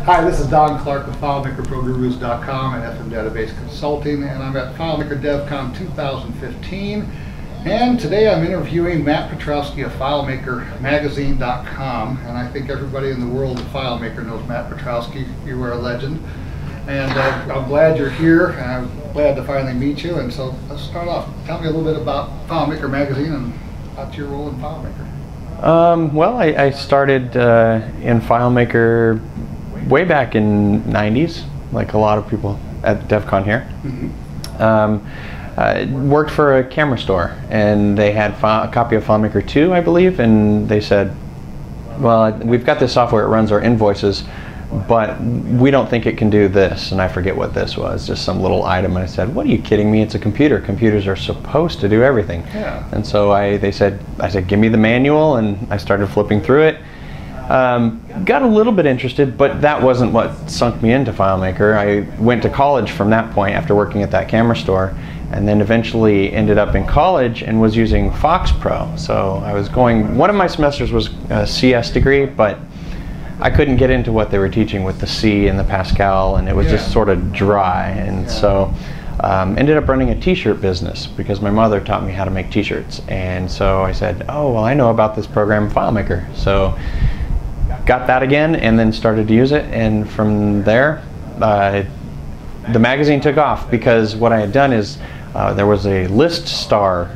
Hi, this is Don Clark with FileMakerProGurus.com and FM Database Consulting, and I'm at FileMaker Devcon 2015. And today I'm interviewing Matt Petrowsky of FileMaker Magazine.com, and I think everybody in the world of FileMaker knows Matt Petrowsky. You are a legend, and I'm glad you're here, and I'm glad to finally meet you. And so let's start off. Tell me a little bit about FileMaker Magazine and about your role in FileMaker. Well, I started in FileMaker way back in '90s, like a lot of people at Devcon here. Worked for a camera store, and they had a copy of FileMaker 2, I believe, and they said, well, we've got this software, it runs our invoices, but we don't think it can do this. And I forget what this was, just some little item. And I said, what are you kidding me? It's a computer. Computers are supposed to do everything. Yeah. And so I said, give me the manual, and I started flipping through it. Got a little bit interested, but that wasn't what sunk me into FileMaker. I went to college from that point after working at that camera store, and then eventually ended up in college and was using Fox Pro. So I was going, one of my semesters was a CS degree, but I couldn't get into what they were teaching with the C and the Pascal, and it was just sort of dry. And so ended up running a t-shirt business because my mother taught me how to make t-shirts. And so I said, oh, well, I know about this program, FileMaker. So got that again, and then started to use it. And from there, the magazine took off, because what I had done is there was a list star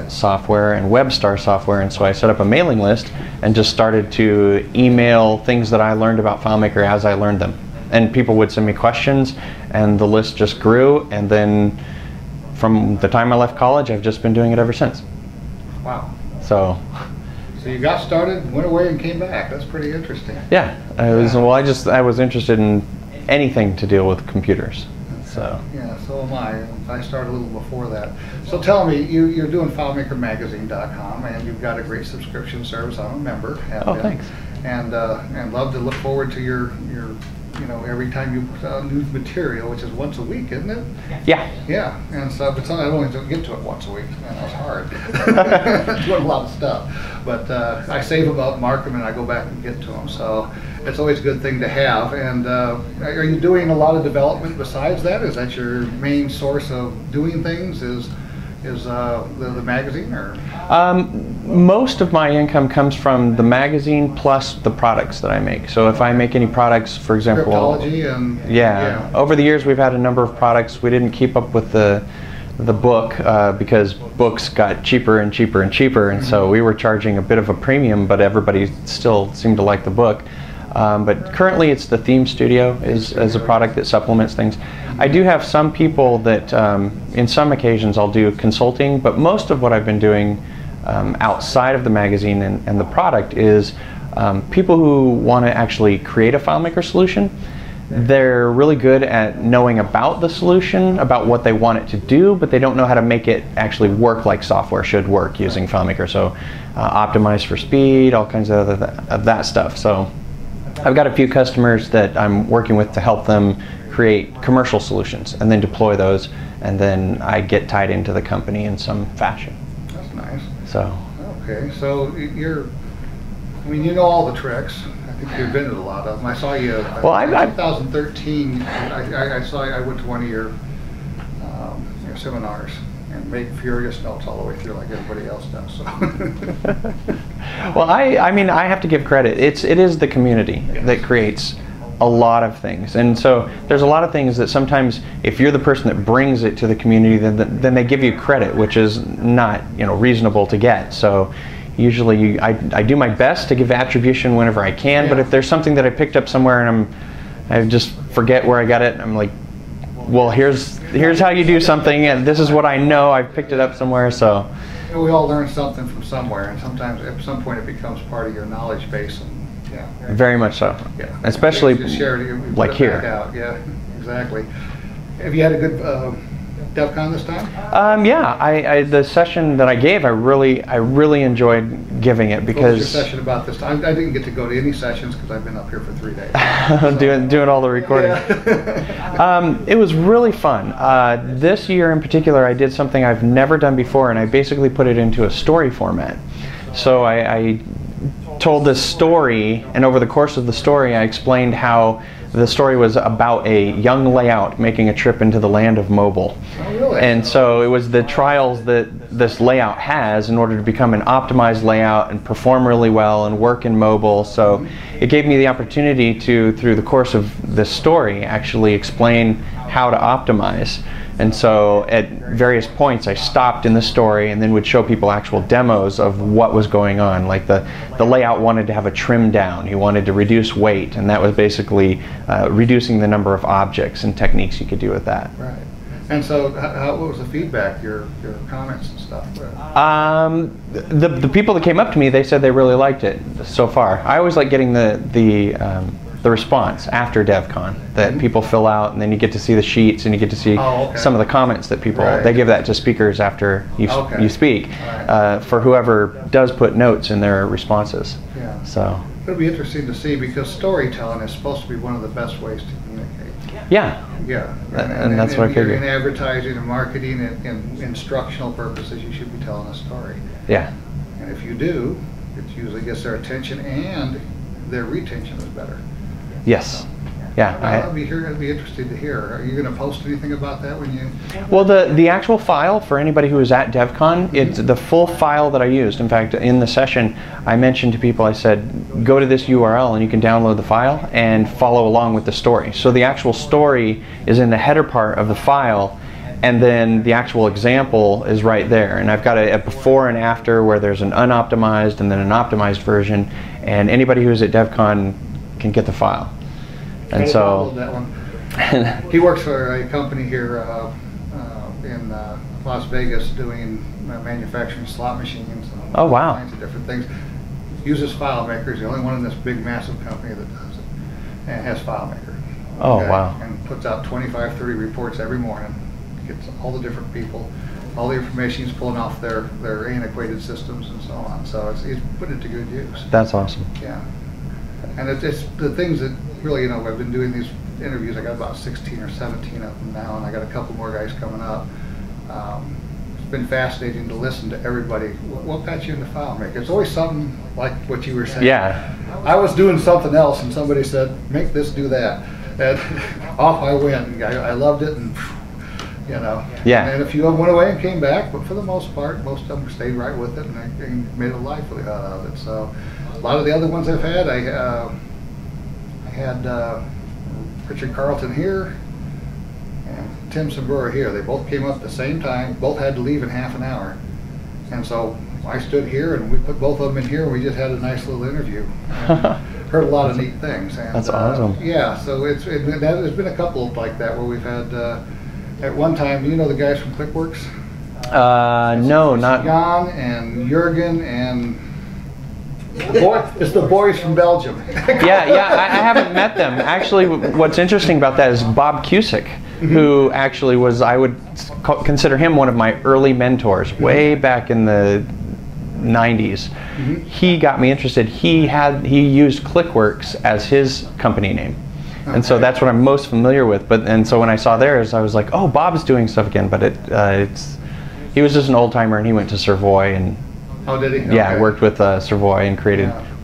software and WebStar software, and so I set up a mailing list and just started to email things that I learned about FileMaker as I learned them. And people would send me questions, and the list just grew, and then from the time I left college, I've just been doing it ever since. Wow. So you got started, went away, and came back. That's pretty interesting. Yeah, well, I was interested in anything to deal with computers. So yeah, so am I. I started a little before that. So tell me, you're doing FileMakerMagazine.com, and you've got a great subscription service. I'm a member. Oh, thanks. And love to look forward to your every time you put out new material, which is once a week, isn't it? Yeah. Yeah, and so, but I only get to it once a week. Man, that's hard. Doing a lot of stuff. But I save them up, mark them, and I go back and get to them. So it's always a good thing to have. And are you doing a lot of development besides that? Is that your main source of doing things? Is the magazine, or? Most of my income comes from the magazine plus the products that I make. So if I make any products, for example, cryptology and over the years we've had a number of products. We didn't keep up with the book because books got cheaper and cheaper and cheaper, and so we were charging a bit of a premium, but everybody still seemed to like the book. But currently it's the Theme Studio as a product that supplements things. I do have some people that in some occasions I'll do consulting, but most of what I've been doing outside of the magazine and the product is people who want to actually create a FileMaker solution. They're really good at knowing about the solution, about what they want it to do, but they don't know how to make it actually work like software should work using FileMaker. So optimize for speed, all kinds of that stuff. So I've got a few customers that I'm working with to help them create commercial solutions and then deploy those, and then I get tied into the company in some fashion. That's nice. So. Okay, so you know all the tricks. I think you've been to a lot of them. I saw you. Well, in 2013. I went to one of your seminars and made furious notes all the way through, like everybody else does. So. Well, I mean, I have to give credit. It is the community that creates a lot of things, and so there's a lot of things that sometimes, if you're the person that brings it to the community, then they give you credit, which is not reasonable to get. So usually I do my best to give attribution whenever I can, but if there's something that I picked up somewhere and I just forget where I got it, I'm like, well, here's how you do something, and this is what I know. I've picked it up somewhere. So we all learn something from somewhere, and sometimes at some point it becomes part of your knowledge base. And very much so. Yeah. Especially like here. Yeah, exactly. Have you had a good Devcon this time? Yeah, the session that I gave, I really enjoyed giving it, because. What was your session about this time? I didn't get to go to any sessions because I've been up here for 3 days. So. doing all the recording. Yeah. It was really fun. This year in particular, I did something I've never done before, and I basically put it into a story format. So I told this story, and over the course of the story I explained how the story was about a young layout making a trip into the land of mobile. Oh, really? And so it was the trials that this layout has in order to become an optimized layout and perform really well and work in mobile. So it gave me the opportunity to, through the course of this story, actually explain how to optimize. And so at various points I stopped in the story and then would show people actual demos of what was going on. Like the layout wanted to have a trim down. He wanted to reduce weight, and that was basically reducing the number of objects and techniques you could do with that. Right. And so what was the feedback, your comments and stuff? The people that came up to me, they said they really liked it so far. I always like getting the response after Devcon that people fill out, and then you get to see the sheets and you get to see some of the comments that people, they give that to speakers after you speak, for whoever does put notes in their responses. Yeah. So it'll be interesting to see, because storytelling is supposed to be one of the best ways to communicate. Yeah. Yeah. And that's what I figured. In advertising and marketing and instructional purposes, you should be telling a story. Yeah. And if you do, it usually gets their attention, and their retention is better. Yes. Yeah. I'd be interested to hear. Are you going to post anything about that when you? Well, the actual file for anybody who was at Devcon, it's the full file that I used. In fact, in the session, I mentioned to people, I said, go to this URL and you can download the file and follow along with the story. So the actual story is in the header part of the file, and then the actual example is right there. And I've got a before and after where there's an unoptimized and then an optimized version, and anybody who's at Devcon can get the file. And so that one. He works for a company here in Las Vegas doing manufacturing slot machines and all kinds of different things. Uses FileMaker. He's the only one in this big, massive company that does it, and has FileMaker. Oh, wow. And puts out 25, 30 reports every morning. Gets all the different people, all the information he's pulling off their antiquated systems and so on. So he's putting it to good use. That's awesome. Yeah. And it's the things that really, I've been doing these interviews. I got about 16 or 17 of them now, and I got a couple more guys coming up. It's been fascinating to listen to everybody. What got you into FileMaker? It's always something like what you were saying. Yeah. I was doing something else, and somebody said, make this, do that. And off I went. I loved it, and Yeah. And a few of them went away and came back, but for the most part, most of them stayed right with it, and made a livelihood out of it. So a lot of the other ones I've had, I had Richard Carlton here and Tim Sabura here. They both came up at the same time, both had to leave in half an hour. And so I stood here and we put both of them in here, and we just had a nice little interview. Heard a lot of neat things. And, that's awesome. Yeah, so there's been a couple like that where we've had, at one time, the guys from Clickworks? No, not Jan and Jurgen and it's the boys from Belgium. I haven't met them. Actually, what's interesting about that is Bob Cusick, who actually was, I would consider him one of my early mentors, way back in the 90s. He got me interested. He used Clickworks as his company name. And so that's what I'm most familiar with. And so when I saw theirs, I was like, oh, Bob's doing stuff again. But he was just an old timer, and he went to Savoy and. Oh, did he? Yeah, I worked with Savoy and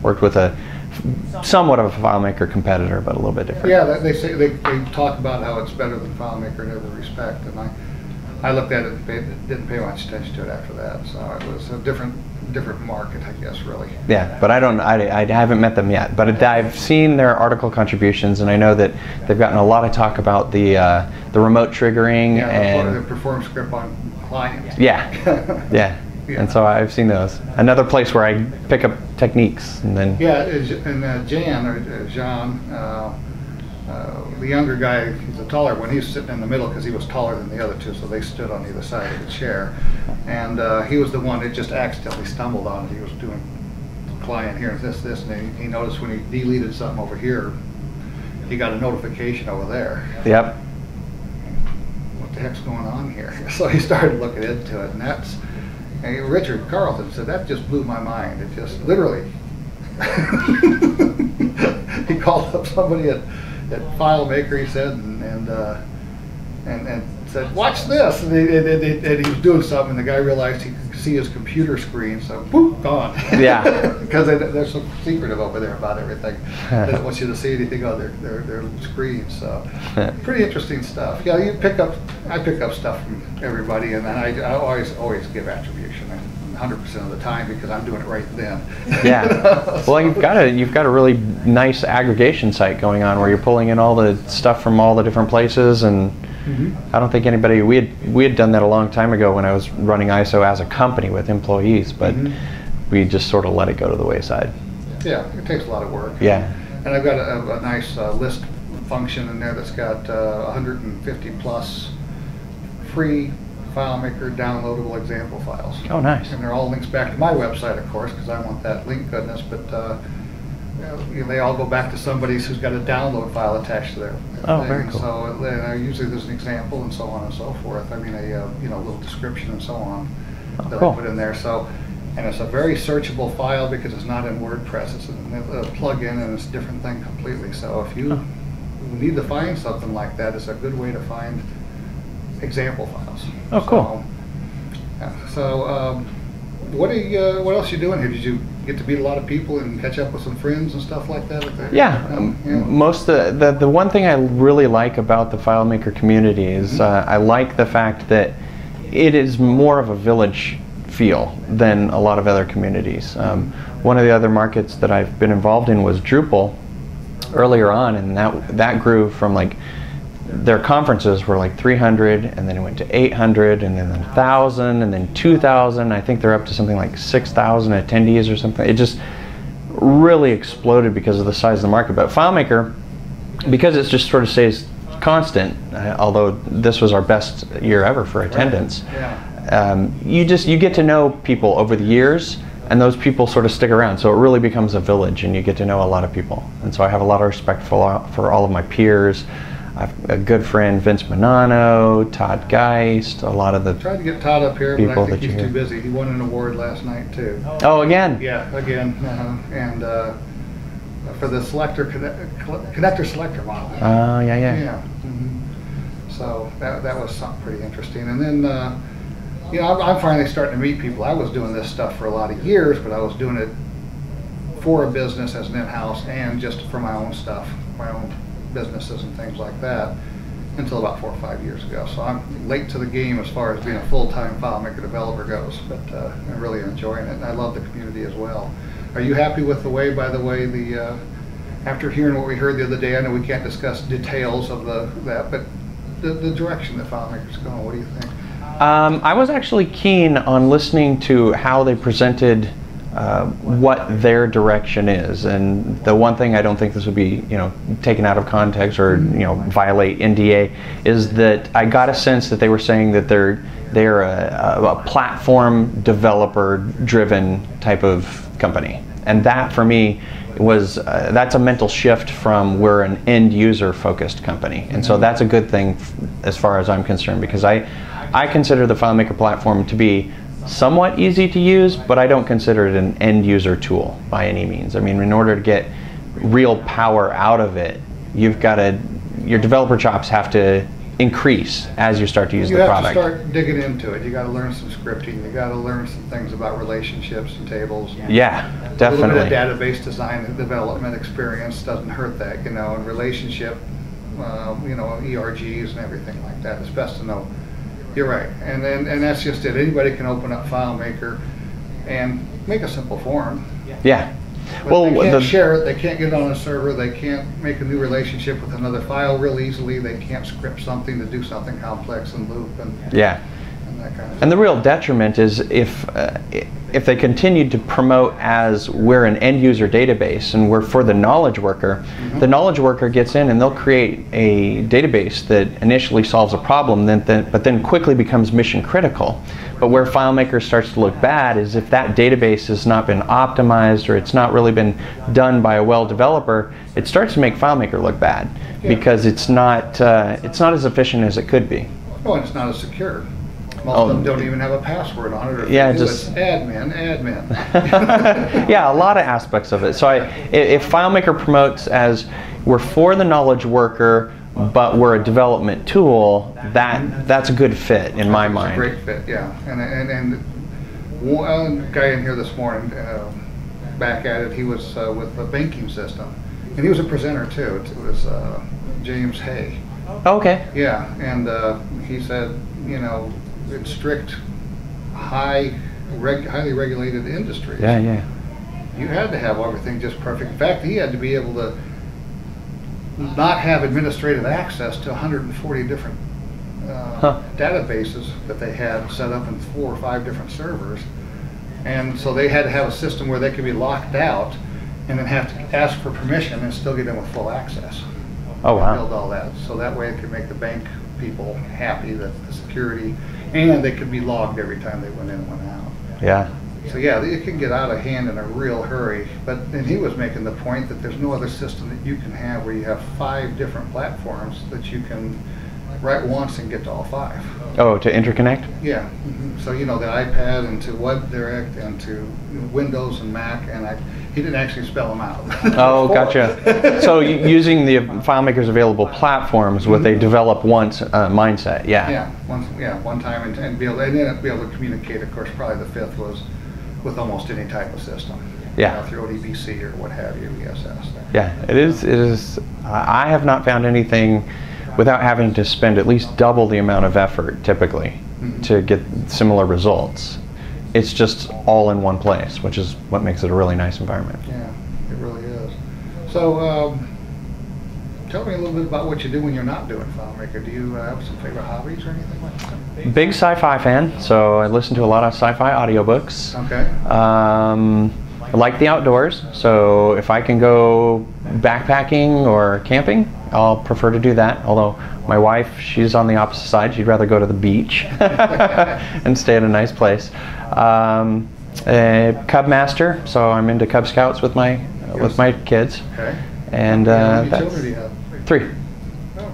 worked with a somewhat of a FileMaker competitor, but a little bit different. Yeah, they talk about how it's better than FileMaker in every respect, and I looked at it and didn't pay much attention to it after that. So it was a different market, I guess, really. Yeah, but I haven't met them yet, but I've seen their article contributions, and I know that they've gotten a lot of talk about the remote triggering and the perform script on clients. Yeah, yeah. And so I've seen those. Another place where I pick up techniques, and then and Jean, the younger guy, he's a taller one. He's sitting in the middle because he was taller than the other two, so they stood on either side of the chair. And he was the one that just accidentally stumbled on it. He was doing client here and this, and he noticed when he deleted something over here, he got a notification over there. Yep. What the heck's going on here? So he started looking into it, and Richard Carlton said, that just blew my mind. It just literally. He called up somebody at FileMaker, he said, and said, watch this. And he was doing something, and the guy realized he could see his computer screen, so boop, gone. Yeah. Because they're so secretive over there about everything. They don't want you to see anything on their screens. So pretty interesting stuff. Yeah, I pick up stuff from everybody, and then I always give attribution. 100% of the time because I'm doing it right then. Yeah. Well, you've got a really nice aggregation site going on where you're pulling in all the stuff from all the different places, and I don't think anybody we had done that a long time ago when I was running ISO as a company with employees, but we just sort of let it go to the wayside. Yeah, it takes a lot of work. Yeah. And I've got a nice list function in there that's got 150 plus free FileMaker downloadable example files. Oh, nice. And they're all links back to my website, of course, because I want that link goodness, but they all go back to somebody who's got a download file attached to their thing. Very cool. So usually there's an example and so on and so forth. I mean, a little description and so on that cool. I put in there. So, and it's a very searchable file because it's not in WordPress. It's a plug-in and it's a different thing completely. So if you need to find something like that, it's a good way to find example files. Oh, cool. So what else are you doing here? Did you get to meet a lot of people and catch up with some friends and stuff like that? Yeah. Most the one thing I really like about the FileMaker community is I like the fact that it is more of a village feel than a lot of other communities. One of the other markets that I've been involved in was Drupal earlier on, and that grew from like their conferences were like 300, and then it went to 800, and then 1,000, and then 2,000. I think they're up to something like 6,000 attendees or something. It just really exploded because of the size of the market. But FileMaker, because it just sort of stays constant, although this was our best year ever for attendance, you get to know people over the years, and those people sort of stick around. So it really becomes a village, and you get to know a lot of people. And so I have a lot of respect for all of my peers. I've a good friend, Vince Manano, Todd Geist, a lot of the tried to get Todd up here, but I think he's too busy. He won an award last night too. Oh, again? Yeah, again, and for the connector selector model. Oh, yeah. So that was something pretty interesting. And then I'm finally starting to meet people. I was doing this stuff for a lot of years, but I was doing it for a business as an in-house and just for my own stuff, my own businesses and things like that, until about 4 or 5 years ago. So I'm late to the game as far as being a full-time FileMaker developer goes, but I'm really enjoying it, and I love the community as well. Are you happy with the way, by the way, after hearing what we heard the other day, I know we can't discuss details of that, but the direction that FileMaker's going, what do you think? I was actually keen on listening to how they presented what their direction is, and the one thing I don't think this would be taken out of context or violate NDA is that I got a sense that they were saying that they're a platform developer driven type of company, and that for me was that's a mental shift from we're an end user focused company, and so that's a good thing as far as I'm concerned, because I consider the FileMaker platform to be somewhat easy to use, but I don't consider it an end user tool by any means. I mean, in order to get real power out of it, your developer chops have to increase as you start to use the product. You have to start digging into it. You got to learn some scripting. You got to learn some things about relationships and tables. Yeah, definitely. A little bit of database design and development experience doesn't hurt that, and relationship, ERGs and everything like that. It's best to know. You're right, and that's just it. Anybody can open up FileMaker and make a simple form. Yeah. But well, they can't share it. They can't get it on a server. They can't make a new relationship with another file real easily. They can't script something to do something complex and loop and that kind of stuff. And the real detriment is if they continued to promote as we're an end user database and we're for the knowledge worker, the knowledge worker gets in and they'll create a database that initially solves a problem, but then quickly becomes mission critical. But where FileMaker starts to look bad is if that database has not been optimized or it's not really been done by a well developer, it starts to make FileMaker look bad because it's not as efficient as it could be. Oh, and it's not as secure. Most of them don't even have a password on it. Or just it's admin. Yeah, a lot of aspects of it. So if FileMaker promotes as we're for the knowledge worker, but we're a development tool, that's a good fit in my mind. It's a great fit, yeah. And one guy in here this morning, back at it, he was with the banking system, and he was a presenter too. It was James Hay. Okay. Yeah, and he said, you know, in strict, highly regulated industries, Yeah. you had to have everything just perfect. In fact, he had to be able to not have administrative access to 140 different databases that they had set up in 4 or 5 different servers. And so they had to have a system where they could be locked out and then have to ask for permission and still get in with full access. Oh, wow. Build all that. So that way it could make the bank people happy, that the security, and they could be logged every time they went in and went out. Yeah. So yeah, it can get out of hand in a real hurry. And he was making the point that there's no other system that you can have where you have 5 different platforms that you can write once and get to all 5. Oh, to interconnect? Yeah. So you know, the iPad and to WebDirect and to Windows and Mac, and he didn't actually spell them out. Oh, gotcha. So using the FileMaker's available platforms with a develop once mindset, yeah. Yeah, one time, and be able to communicate. Of course, probably the 5th was with almost any type of system. Yeah. You know, through ODBC or what have you, ESS. Yeah, it is. I have not found anything without having to spend at least double the amount of effort typically to get similar results. It's just all in one place, which is what makes it a really nice environment. Yeah, it really is. So tell me a little bit about what you do when you're not doing FileMaker. Do you have some favorite hobbies or anything like that? Big sci-fi fan, so I listen to a lot of sci-fi audiobooks. Okay. I like the outdoors, so if I can go backpacking or camping, I'll prefer to do that. Although my wife, she's on the opposite side. She'd rather go to the beach and stay in a nice place. Cub master, so I'm into Cub Scouts with my kids. Okay. And how many children do you have? 3. Oh.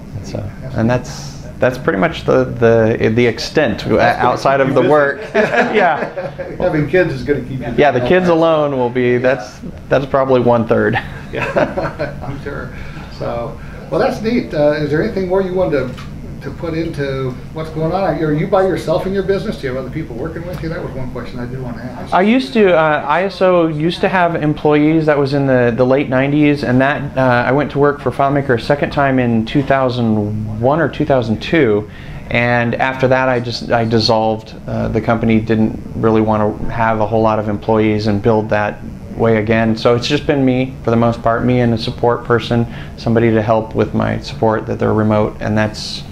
And that's pretty much the extent outside of the work. Yeah. Having kids is going to keep you. Yeah, the kids alone will be, that's probably 1/3. Yeah, I'm sure. So, well, that's neat. Is there anything more you wanted to put into what's going on? Are you by yourself in your business? Do you have other people working with you? That was one question I did want to ask. I used to, ISO used to have employees. That was in the late 90s, and that I went to work for FileMaker a second time in 2001 or 2002, and after that I dissolved the company. Didn't really want to have a whole lot of employees and build that way again. So it's just been me for the most part, me and a support person, somebody to help with my support that they're remote, and that's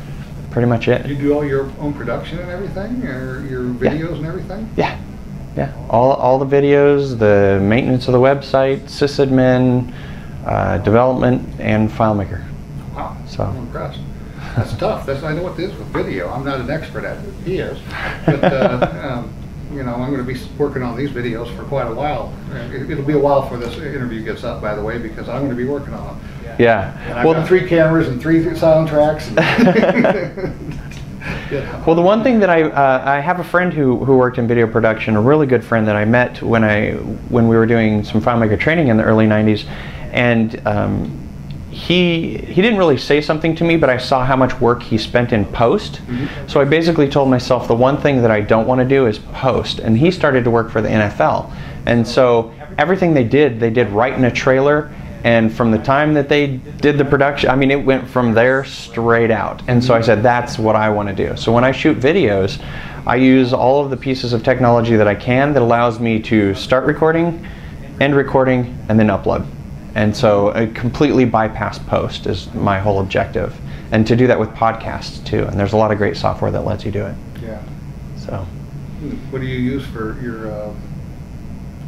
pretty much it. You do all your own production and everything, or your videos and everything? Yeah. All the videos, the maintenance of the website, sysadmin, development, and FileMaker. Wow. So I'm impressed. That's tough. I know what it is with video. I'm not an expert at it. He is. But you know, I'm going to be working on these videos for quite a while. It'll be a while before this interview gets up, by the way, because I'm going to be working on them. Yeah. And I've got 3 cameras and 3 soundtracks. Well, the one thing that I have a friend who worked in video production, a really good friend that I met when we were doing some FileMaker training in the early 90s, and he didn't really say something to me, but I saw how much work he spent in post. So I basically told myself the one thing that I don't want to do is post, and he started to work for the NFL, and so everything they did right in a trailer. And from the time that they did the production, I mean, it went from there straight out. And so I said, that's what I want to do. So when I shoot videos, I use all of the pieces of technology that I can that allows me to start recording, end recording, and then upload. And so I completely bypass post is my whole objective. And to do that with podcasts too. And there's a lot of great software that lets you do it. Yeah. So. What do you use for your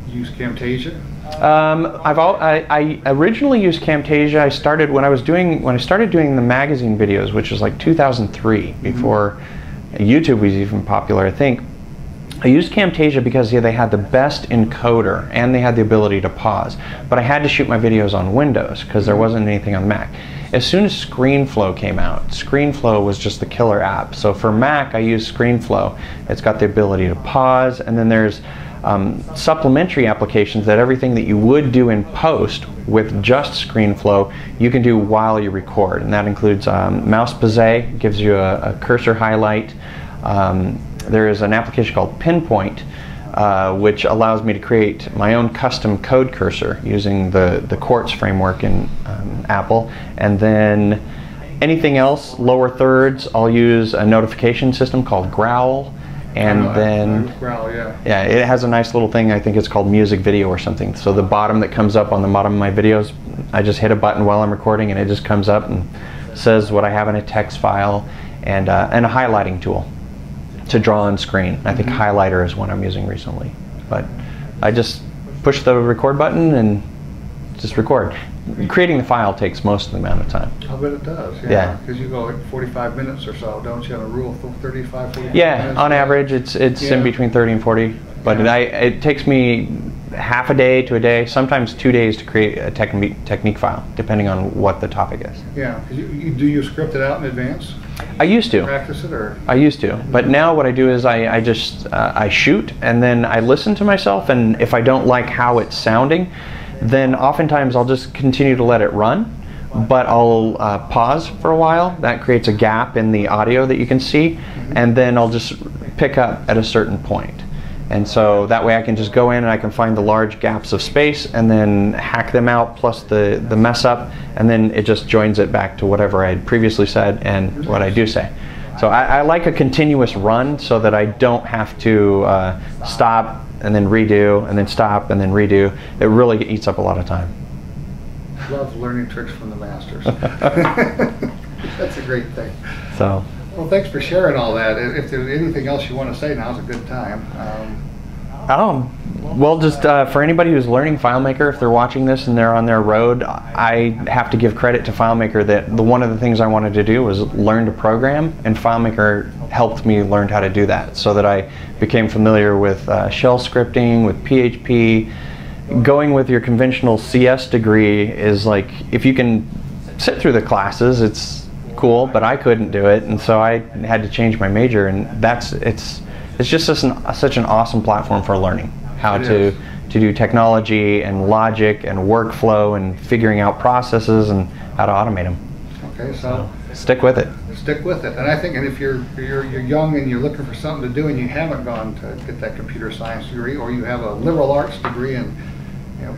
use Camtasia? I originally used Camtasia. I started when I started doing the magazine videos, which was like 2003, before YouTube was even popular, I think. I used Camtasia because they had the best encoder and they had the ability to pause. But I had to shoot my videos on Windows because there wasn't anything on Mac. As soon as ScreenFlow came out, ScreenFlow was just the killer app. So for Mac, I use ScreenFlow. It's got the ability to pause, and then there's supplementary applications that everything that you would do in post with just ScreenFlow, you can do while you record, and that includes mouse bezier, gives you a cursor highlight. There is an application called Pinpoint which allows me to create my own custom code cursor using the Quartz framework in Apple. And then anything else, lower thirds, I'll use a notification system called Growl. And then, Growl, yeah, it has a nice little thing, I think it's called music video or something. So the bottom that comes up on the bottom of my videos, I just hit a button while I'm recording and it just comes up and says what I have in a text file, and a highlighting tool to draw on screen. I think Highlighter is one I'm using recently. But I just push the record button and just record. Creating the file takes most of the amount of time. I bet it does, yeah. Because you go like 45 minutes or so, don't you, on a rule of 35, 45 yeah, minutes? On average, it's in between 30 and 40. But it takes me half a day to a day, sometimes 2 days to create a technique file, depending on what the topic is. Yeah, do you script it out in advance? I used to. Practice it, or? I used to, but now what I do is I just shoot, and then I listen to myself, and if I don't like how it's sounding, then oftentimes I'll just continue to let it run, but I'll pause for a while. That creates a gap in the audio that you can see, and then I'll just pick up at a certain point. And so that way I can just go in and I can find the large gaps of space and then hack them out, plus the mess up, and then it just joins it back to whatever I had previously said and what I do say. So I like a continuous run so that I don't have to stop and then redo and then stop and then redo. It really eats up a lot of time. Love learning tricks from the masters. That's a great thing. So. Well, thanks for sharing all that. If there's anything else you want to say, now's a good time. Well, just for anybody who's learning FileMaker, if they're watching this and they're on their road, I have to give credit to FileMaker that one of the things I wanted to do was learn to program, and FileMaker helped me learn how to do that, so that I became familiar with shell scripting, with PHP. Going with your conventional CS degree is like, if you can sit through the classes, it's cool, but I couldn't do it, and so I had to change my major, and it's just such an awesome platform for learning how to do technology and logic and workflow and figuring out processes and how to automate them. Okay, so stick with it. Stick with it, and I think, and if you're young and you're looking for something to do and you haven't gone to get that computer science degree, or you have a liberal arts degree and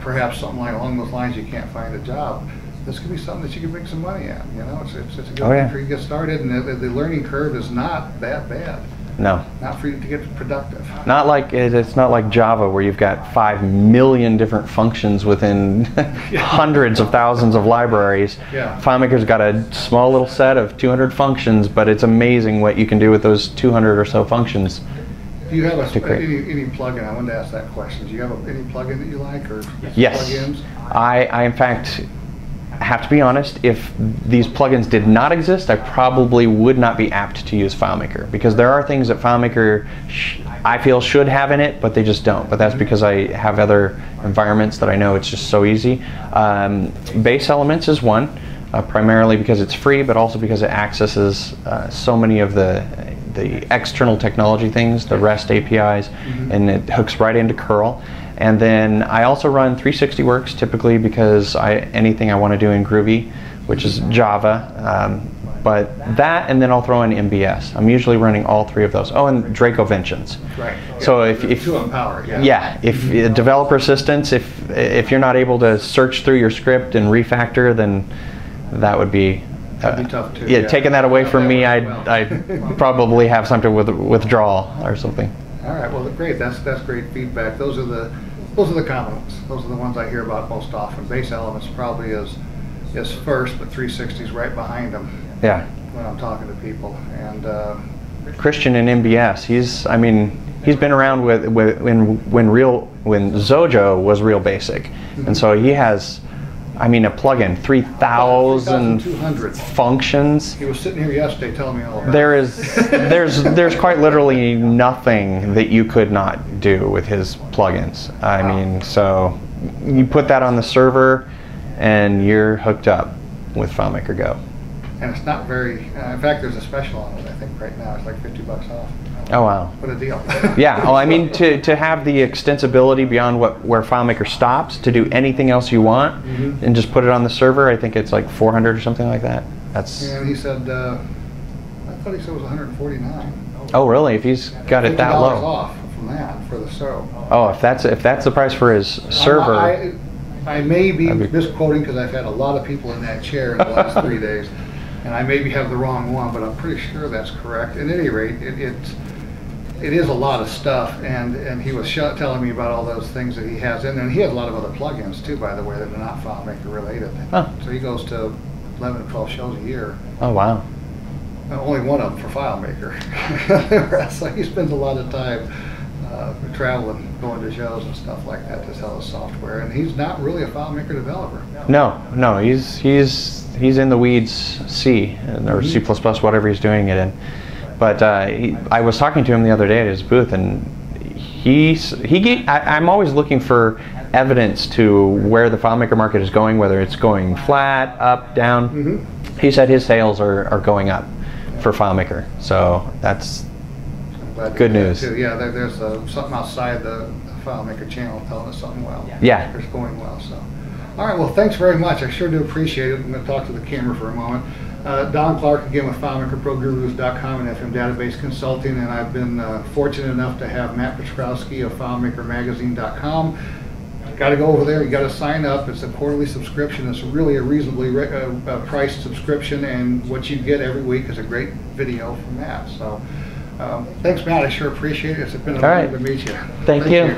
perhaps something along those lines, you can't find a job, this could be something that you can make some money at. It's a good thing for you to get started, and the learning curve is not that bad. No. Not for you to get productive. Not like it's not like Java, where you've got 5 million different functions within hundreds of thousands of libraries. Yeah. FileMaker's got a small little set of 200 functions, but it's amazing what you can do with those 200 or so functions. Do you have any plugin? I wanted to ask that question. Do you have any plugin that you like, or yes. plugins? I in fact have to be honest, if these plugins did not exist, I probably would not be apt to use FileMaker, because there are things that FileMaker I feel should have in it, but they just don't. But that's because I have other environments that I know it's just so easy. Base Elements is one, primarily because it's free, but also because it accesses so many of the external technology things, the REST APIs, and it hooks right into curl. And then I also run 360works typically, because anything I want to do in Groovy, which is Java, but that, and then I'll throw in MBS. I'm usually running all three of those. Oh, and Dracoventions. Right. So if to empower, if developer assistance, if you're not able to search through your script and refactor, then that would be. That'd be tough too. Yeah, taking that away from me, I'd probably have something with withdrawal or something. All right, well, great. That's great feedback. Those are the common ones. Those are the ones I hear about most often. Base Elements probably is first, but 360 is right behind them. Yeah. When I'm talking to people, and Christian in MBS, he's been around when Zojo was real basic, and so he has. A plugin, 3,200 functions. He was sitting here yesterday telling me all about it. There's quite literally nothing that you could not do with his plugins. So you put that on the server and you're hooked up with FileMaker Go. And it's not very, in fact, there's a special on it, I think, right now. It's like $50 off. Oh, wow. What a deal. Yeah, to have the extensibility beyond where FileMaker stops, to do anything else you want, and just put it on the server, I think it's like 400 or something like that. And he said, I thought he said it was 149. Oh, really? If he's got it that low. $50 off from that for the show. Oh, if that's the price for his server. I may be misquoting because I've had a lot of people in that chair in the last 3 days, and I maybe have the wrong one, but I'm pretty sure that's correct. At any rate, it is a lot of stuff, and he was telling me about all those things that he has in there, and he has a lot of other plugins too, by the way, that are not FileMaker related. Huh. So he goes to 11 to 12 shows a year. Oh, wow. Only one of them for FileMaker. So he spends a lot of time traveling, going to shows and stuff like that to sell his software, and he's not really a FileMaker developer. No, he's in the weeds C or C++, whatever he's doing it in. But I was talking to him the other day at his booth, and I'm always looking for evidence to where the FileMaker market is going, whether it's going flat, up, down. He said his sales are going up for FileMaker, so that's good news. Too. Yeah, there's something outside the FileMaker channel telling us something well. Yeah. It's going well. So, all right. Well, thanks very much. I sure do appreciate it. I'm going to talk to the camera for a moment. Don Clark again with FileMakerProGurus.com and FM Database Consulting, and I've been fortunate enough to have Matt Petrowsky of FileMakerMagazine.com. Got to go over there. You got to sign up. It's a quarterly subscription. It's really a reasonably priced subscription, and what you get every week is a great video from Matt. So, thanks, Matt. I sure appreciate it. It's been an honor to meet you. Thank you.